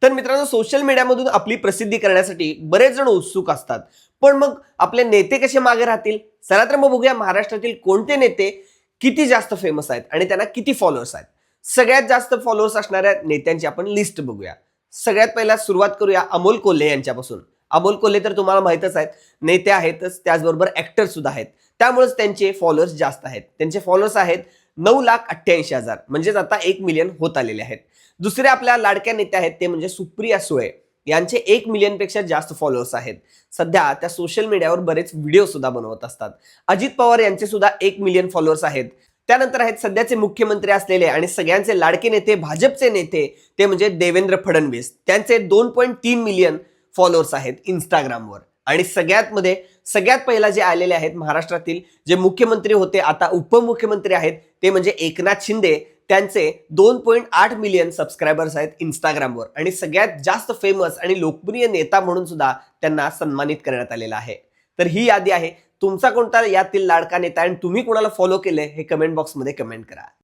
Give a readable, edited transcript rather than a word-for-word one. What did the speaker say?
तर मित्रांनो, सोशल मीडियामधून आपली प्रसिद्धी करण्यासाठी बरेच जण उत्सुक असतात. पण मग आपले नेते कसे मागे राहतील? चला तर मग बघूया महाराष्ट्रातील कोणते नेते किती जास्त फेमस आहेत आणि त्यांना किती फॉलोअर्स आहेत. सगळ्यात जास्त फॉलोअर्स असणाऱ्या नेत्यांची आपण लिस्ट बघूया. सगळ्यात पहिला सुरुवात करूया अमोल कोल्हे यांच्यापासून. अमोल कोल्हे तर तुम्हाला माहितच आहेत, नेते आहेतच, त्याचबरोबर ऍक्टर सुद्धा आहेत. त्यामुळेच त्यांचे फॉलोअर्स जास्त आहेत. त्यांचे फॉलोअर्स आहेत 9,88,000, म्हणजेच आता 1 मिलियन होत आलेले आहेत. दुसरे आपल्या लाडक्या नेत्या आहेत ते म्हणजे सुप्रिया सुळे. यांचे 1 मिलियन पेक्षा जास्त फॉलोअर्स आहेत. सध्या त्या सोशल मीडियावर बरेच व्हिडिओ सुद्धा बनवत असतात. अजित पवार यांचे सुद्धा 1 मिलियन फॉलोअर्स आहेत. त्यानंतर आहेत सध्याचे मुख्यमंत्री असलेले आणि सगळ्यांचे लाडके नेते, भाजपचे नेते, ते म्हणजे देवेंद्र फडणवीस. त्यांचे 2.3 मिलियन फॉलोअर्स आहेत इंस्टाग्रामवर. आणि सगळ्यात पहिला जे आलेले आहेत महाराष्ट्रातील जे मुख्यमंत्री होते, आता उपमुख्यमंत्री आहेत, ते म्हणजे एकनाथ शिंदे. त्यांचे 2.8 मिलियन सबस्क्रायबर्स आहेत इंस्टाग्रामवर. आणि सगळ्यात जास्त फेमस आणि लोकप्रिय नेता म्हणून सुद्धा त्यांना सन्मानित करण्यात आलेलं आहे. तर ही यादी आहे. तुमचा कोणता यातील लाडका नेता आणि तुम्ही कोणाला फॉलो केले हे कमेंट बॉक्समध्ये कमेंट करा.